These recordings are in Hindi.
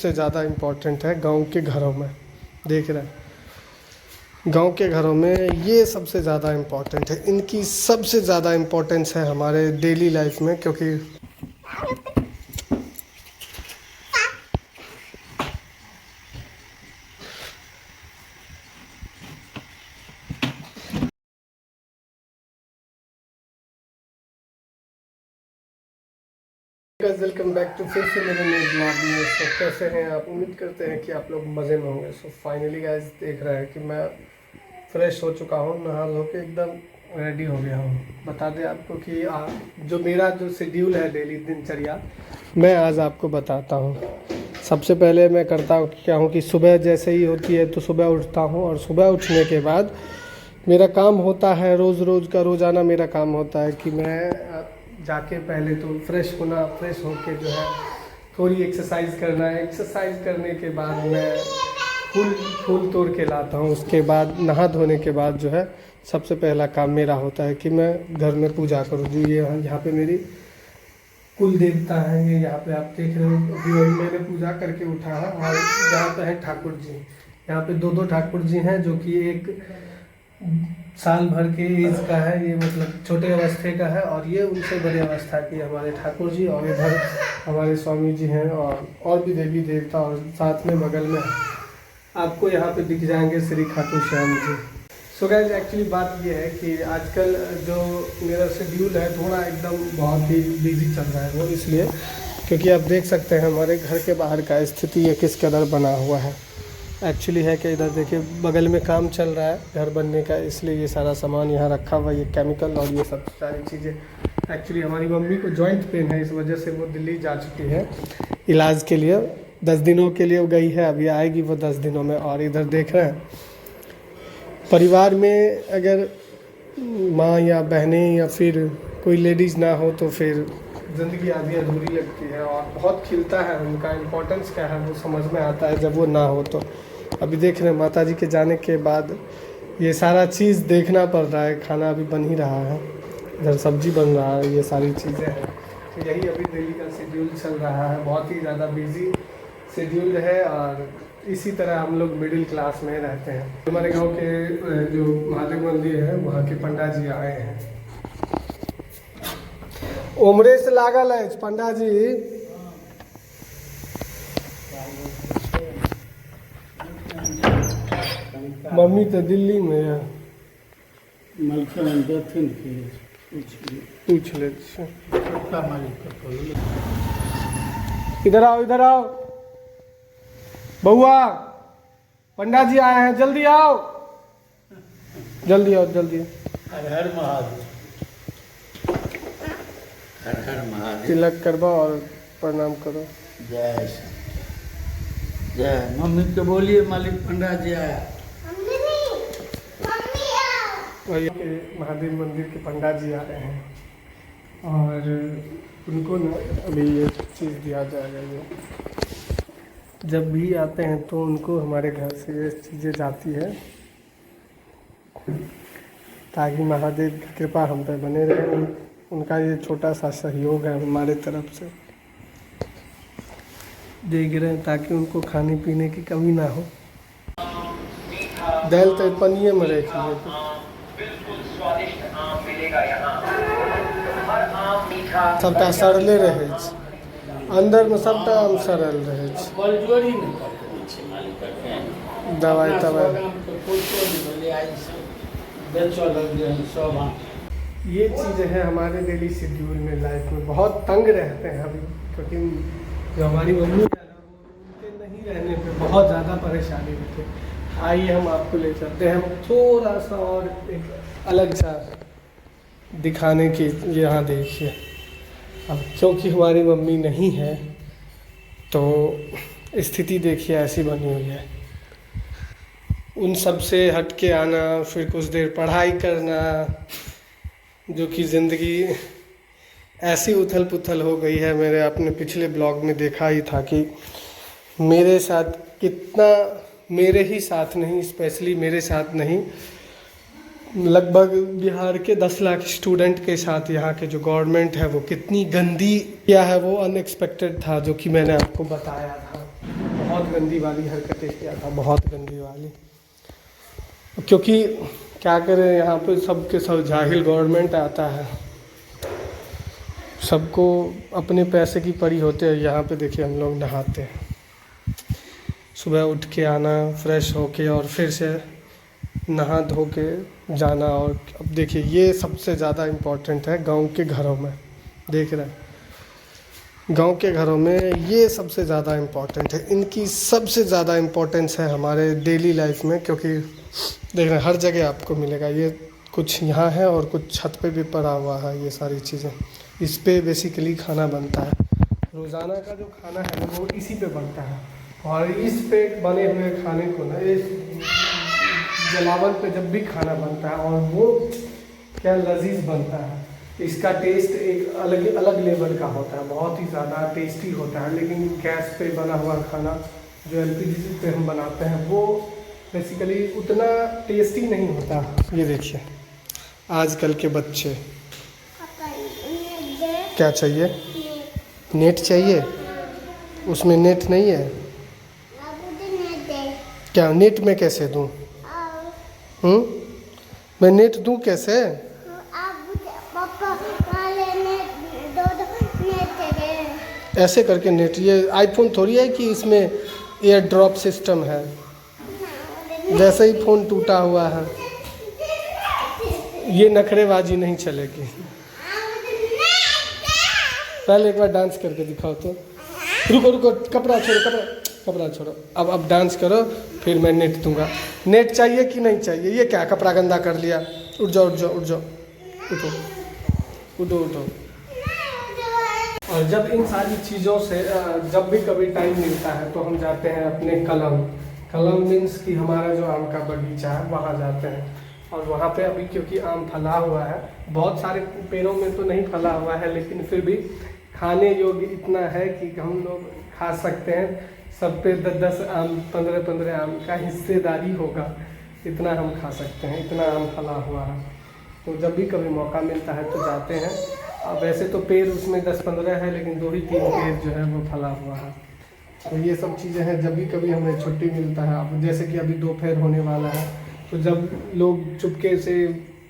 सबसे ज़्यादा इम्पोर्टेंट है गांव के घरों में। देख रहे हैं गांव के घरों में ये सबसे ज़्यादा इम्पोर्टेंट है, इनकी सबसे ज़्यादा इम्पोर्टेंस है हमारे डेली लाइफ में। क्योंकि वेलकम बैक टू फिर से मेरे नए ब्लॉग में। तो कैसे हैं आप? उम्मीद करते हैं कि आप लोग मज़े में होंगे। सो फाइनली गाइस देख रहे हैं कि मैं फ्रेश हो चुका हूँ, नहा धो के एकदम रेडी हो गया हूँ। बता दें आपको कि जो मेरा शेड्यूल है डेली दिनचर्या, मैं आज आपको बताता हूँ। सबसे पहले मैं करता क्या हूँ कि सुबह जैसे ही होती है तो सुबह उठता हूँ, और सुबह उठने के बाद मेरा काम होता है रोज़ाना मेरा काम होता है कि मैं जाके पहले तो फ्रेश होके जो है थोड़ी एक्सरसाइज करना है। एक्सरसाइज करने के बाद मैं फूल तोड़ के लाता हूँ। उसके बाद नहा धोने के बाद जो है सबसे पहला काम मेरा होता है कि मैं घर में पूजा करूँ। जो ये यहाँ पे मेरी कुल देवता है, ये यहाँ पे आप देख रहे हो, अभी वही मैंने पूजा करके उठा है। और यहाँ पे है ठाकुर जी, यहाँ पे दो ठाकुर जी हैं, जो कि एक साल भर के एज का है, ये मतलब छोटे अवस्थे का है, और ये उनसे बड़े अवस्था के हमारे ठाकुर जी। और इधर हमारे स्वामी जी हैं, और भी देवी देवता, और साथ में बगल में आपको यहाँ पे दिख जाएंगे Shri Khatu Shyam ji. So guys actually बात ये है कि आजकल जो मेरा शेड्यूल है थोड़ा एकदम बहुत ही बिजी चल रहा है। वो इसलिए क्योंकि आप देख सकते हैं हमारे घर के बाहर का स्थिति ये किस कदर बना हुआ है। एक्चुअली है कि इधर देखिए बगल में काम चल रहा है घर बनने का, इसलिए ये सारा सामान यहाँ रखा हुआ है, ये केमिकल और ये सब सारी चीज़ें। एक्चुअली हमारी मम्मी को जॉइंट पेन है, इस वजह से वो दिल्ली जा चुकी है इलाज के लिए। 10 दिनों के लिए वो गई है, अभी आएगी वो 10 दिनों में। और इधर देख रहे हैं परिवार में अगर माँ या बहनें या फिर कोई लेडीज़ ना हो तो फिर ज़िंदगी आधी अधूरी लगती है, और बहुत खिलता है। उनका इम्पोर्टेंस क्या है वो समझ में आता है जब वो ना हो तो। अभी देख रहे हैं माता जी के जाने के बाद ये सारा चीज़ देखना पड़ रहा है। खाना अभी बन ही रहा है, इधर सब्जी बन रहा है, ये सारी चीज़ें हैं। तो यही अभी डेली का शेड्यूल चल रहा है, बहुत ही ज़्यादा बिजी शेड्यूल है। और इसी तरह हम लोग मिडिल क्लास में रहते हैं। हमारे गांव के जो महादेव मंदिर है वहाँ के पंडा जी आए हैं। उम्रे से लागल है पंडा जी। मम्मी तो दिल्ली में है, पूछ ले। इधर आओ, इधर आओ बउआ, पंडा जी आए हैं, जल्दी आओ, जल्दी आओ, जल्दी। हर हर महादेव, हर हर महादेव। तिलक करवा और प्रणाम करो। जय जय। मम्मी को बोलिए मालिक पंडा जी आया। महादेव मंदिर के पंडा जी आ रहे हैं, और उनको ना अभी ये चीज़ दिया जाएगा। ये जब भी आते हैं तो उनको हमारे घर से ये चीज़ें जाती है, ताकि महादेव की कृपा हम पे बने रहे। उनका ये छोटा सा सहयोग है हमारे तरफ से, देख रहे हैं, ताकि उनको खाने पीने की कमी ना हो। दाल तो पनिए में रखिए, सबटा सड़ले रहे, अंदर में सबटा आम सड़ल रहे। दवाई तवाई ये चीज़ें हैं हमारे डेली शेड्यूल में। लाइफ में बहुत तंग रहते हैं अभी, क्योंकि जो हमारी मम्मी है उनके नहीं रहने पे बहुत ज़्यादा परेशानी होती है। आइए हम आपको ले चलते हैं, हम थोड़ा सा और एक अलग सा दिखाने की। यहाँ देखिए, अब क्योंकि हमारी मम्मी नहीं है तो स्थिति देखिए ऐसी बनी हुई है। उन सब से हट के आना, फिर कुछ देर पढ़ाई करना, जो कि ज़िंदगी ऐसी उथल पुथल हो गई है। मेरे आपने पिछले ब्लॉग में देखा ही था कि मेरे साथ कितना, मेरे ही साथ नहीं, स्पेशली मेरे साथ नहीं, लगभग बिहार के 10 लाख स्टूडेंट के साथ यहाँ के जो गवर्नमेंट है वो कितनी गंदी क्या है, वो अनएक्सपेक्टेड था, जो कि मैंने आपको बताया था। गंदी वाली हरकतें किया था, बहुत गंदी वाली। क्योंकि क्या करें, यहाँ पे सबके सब जाहिल गवर्नमेंट आता है, सबको अपने पैसे की पड़ी होते हैं। यहाँ पे देखिए हम लोग नहाते हैं, सुबह उठ के आना, फ्रेश होके और फिर से नहा धो के जाना। और अब देखिए ये सबसे ज़्यादा इम्पोर्टेंट है गांव के घरों में, देख रहे हैं गांव के घरों में ये सबसे ज़्यादा इम्पोर्टेंट है, इनकी सबसे ज़्यादा इम्पोर्टेंस है हमारे डेली लाइफ में। क्योंकि देख रहे हैं हर जगह आपको मिलेगा, ये कुछ यहाँ है और कुछ छत पे भी पड़ा हुआ है, ये सारी चीज़ें इस पे बेसिकली खाना बनता है। रोज़ाना का जो खाना है वो इसी पे बनता है, और इस पे बने हुए खाने को ना इस जलावन पे जब भी खाना बनता है और वो क्या लजीज बनता है, इसका टेस्ट एक अलग अलग लेवल का होता है, बहुत ही ज़्यादा टेस्टी होता है। लेकिन गैस पे बना हुआ खाना जो एलपीजी पे हम बनाते हैं वो बेसिकली उतना टेस्टी नहीं होता। ये देखिए आजकल के बच्चे, क्या चाहिए, नेट चाहिए, उसमें नेट नहीं है क्या, नेट में कैसे दूँ, मैं नेट दूँ कैसे, ऐसे करके नेट, ये आईफोन थोड़ी है कि इसमें एयर ड्रॉप सिस्टम है, जैसे ही फ़ोन टूटा हुआ है। ये नखरेबाजी नहीं चलेगी, पहले एक बार डांस करके दिखाओ तो। रुको रुको, कपड़ा छोड़ो, कपड़ा छोड़ो, अब डांस करो, फिर मैं नेट दूंगा। नेट चाहिए कि नहीं चाहिए, ये क्या कपड़ा गंदा कर लिया, उठ जाओ उठ जाओ उठ जाओ, उठो उठो उठो। और जब इन सारी चीज़ों से जब भी कभी टाइम मिलता है तो हम जाते हैं अपने कलम मीन्स कि हमारा जो आम का बगीचा है वहाँ जाते हैं। और वहाँ पे अभी क्योंकि आम फला हुआ है, बहुत सारे पेड़ों में तो नहीं फला हुआ है, लेकिन फिर भी खाने योग्य इतना है कि हम लोग खा सकते हैं। सब पे 10-10 आम, 15-15 आम का हिस्सेदारी होगा, इतना हम खा सकते हैं, इतना आम फला हुआ है। तो जब भी कभी मौका मिलता है तो जाते हैं। अब वैसे तो पेड़ उसमें 10-15 है, लेकिन 2-3 पेड़ जो है वो फला हुआ है। तो ये सब चीज़ें हैं, जब भी कभी हमें छुट्टी मिलता है, अब जैसे कि अभी दोपहर होने वाला है, तो जब लोग चुपके से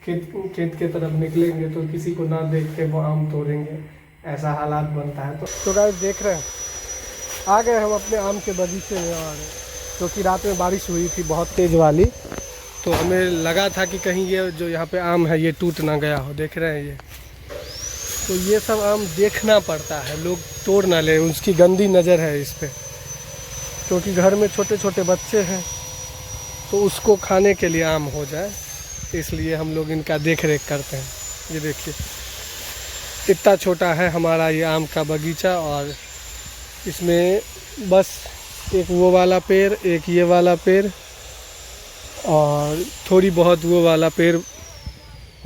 खेत के तरफ निकलेंगे तो किसी को ना देख के वो आम तोड़ेंगे, ऐसा हालात बनता है। तो गाइस देख रहे हैं, आ गए हम अपने आम के बगीचे में। और क्योंकि रात में बारिश हुई थी बहुत तेज़ वाली, तो हमें लगा था कि कहीं ये जो यहाँ पे आम है ये टूट ना गया हो। देख रहे हैं ये, तो ये सब आम देखना पड़ता है, लोग तोड़ ना ले, उसकी गंदी नज़र है इस पर। क्योंकि घर में छोटे छोटे बच्चे हैं तो उसको खाने के लिए आम हो जाए, इसलिए हम लोग इनका देख रेख करते हैं। ये देखिए इतना छोटा है हमारा ये आम का बगीचा, और इसमें बस एक वो वाला पेड़, एक ये वाला पेड़, और थोड़ी बहुत वो वाला पेड़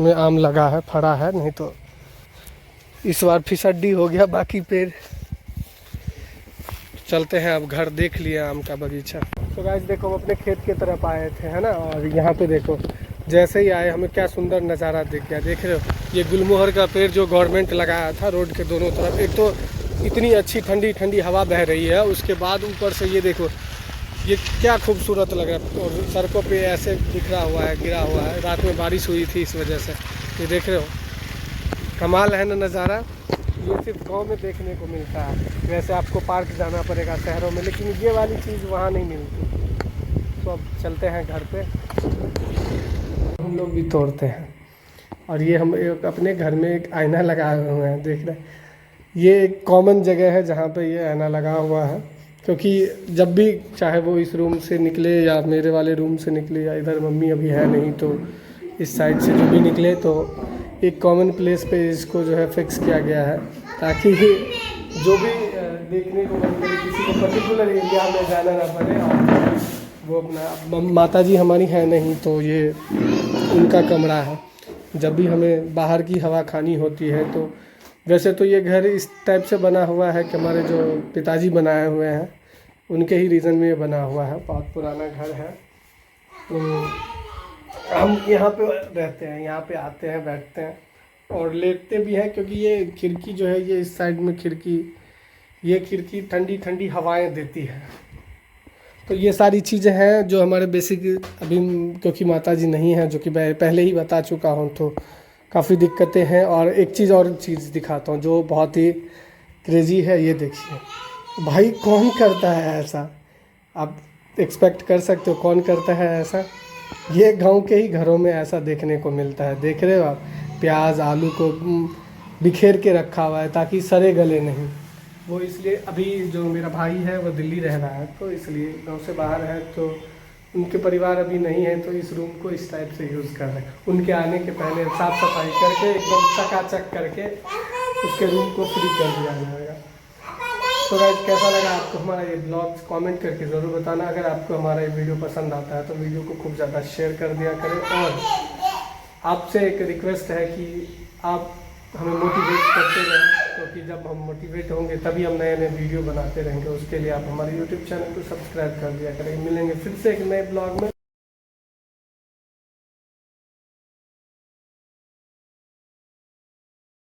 में आम लगा है, फड़ा है, नहीं तो इस बार फिसड्डी हो गया बाकी पेड़। चलते हैं अब घर, देख लिए आम का बगीचा। तो गाइस देखो हम अपने खेत की तरफ आए थे, है ना, और यहाँ पे देखो जैसे ही आए हमें क्या सुंदर नज़ारा दिख गया। देख रहे हो ये गुलमोहर का पेड़ जो गवर्नमेंट लगाया था रोड के दोनों तरफ, एक तो इतनी अच्छी ठंडी ठंडी हवा बह रही है, उसके बाद ऊपर से ये देखो ये क्या खूबसूरत लग रहा है। और सड़कों पे ऐसे बिखरा हुआ है, गिरा हुआ है, रात में बारिश हुई थी इस वजह से। ये देख रहे हो, कमाल है ना नज़ारा, ये सिर्फ गांव में देखने को मिलता है। वैसे आपको पार्क जाना पड़ेगा शहरों में, लेकिन ये वाली चीज़ वहाँ नहीं मिलती। तो अब चलते हैं घर पे, हम लोग भी तोड़ते हैं। और ये हम एक अपने घर में एक आईना लगाए हुए हैं, देख रहे हैं, ये एक कॉमन जगह है जहाँ पे ये आईना लगा हुआ है। क्योंकि जब भी चाहे वो इस रूम से निकले या मेरे वाले रूम से निकले, या इधर मम्मी अभी है नहीं तो इस साइड से जो भी निकले, तो एक कॉमन प्लेस पे इसको जो है फिक्स किया गया है, ताकि जो भी देखने को मन करे किसी को पर्टिकुलर एरिया में जाना ना पड़े। और वो अपना माताजी हमारी है नहीं तो ये उनका कमरा है। जब भी हमें बाहर की हवा खानी होती है, तो वैसे तो ये घर इस टाइप से बना हुआ है कि हमारे जो पिताजी बनाए हुए हैं उनके ही रीज़न में ये बना हुआ है, बहुत पुराना घर है। तो हम यहाँ पे रहते हैं, यहाँ पे आते हैं, बैठते हैं और लेटते भी हैं। क्योंकि ये खिड़की जो है, ये इस साइड में खिड़की, ये खिड़की ठंडी ठंडी हवाएं देती है। तो ये सारी चीज़ें हैं जो हमारे बेसिक अभी, क्योंकि माता जी नहीं हैं, जो कि मैं पहले ही बता चुका हूँ, तो काफ़ी दिक्कतें हैं। और एक चीज़ दिखाता हूँ जो बहुत ही क्रेजी है। ये देखिए भाई, कौन करता है ऐसा? आप एक्सपेक्ट कर सकते हो कौन करता है ऐसा? ये गांव के ही घरों में ऐसा देखने को मिलता है। देख रहे हो आप, प्याज आलू को बिखेर के रखा हुआ है ताकि सड़े गले नहीं। वो इसलिए अभी जो मेरा भाई है वो दिल्ली रह रहा है, तो इसलिए गांव से बाहर है, तो उनके परिवार अभी नहीं है, तो इस रूम को इस टाइप से यूज़ कर रहे हैं। उनके आने के पहले साफ़ सफाई करके एकदम चकाचक करके उसके रूम को फ्री कर दिया जाएगा। तो गाइस, कैसा लगा आपको हमारा ये ब्लॉग? कमेंट करके ज़रूर बताना। अगर आपको हमारा ये वीडियो पसंद आता है तो वीडियो को खूब ज़्यादा शेयर कर दिया करें। और आपसे एक रिक्वेस्ट है कि आप हमें मोटिवेट करते रहें, क्योंकि जब हम मोटिवेट होंगे तभी हम नए नए वीडियो बनाते रहेंगे। उसके लिए आप हमारे यूट्यूब चैनल को सब्सक्राइब कर दिया करें। मिलेंगे फिर से एक नए ब्लॉग में।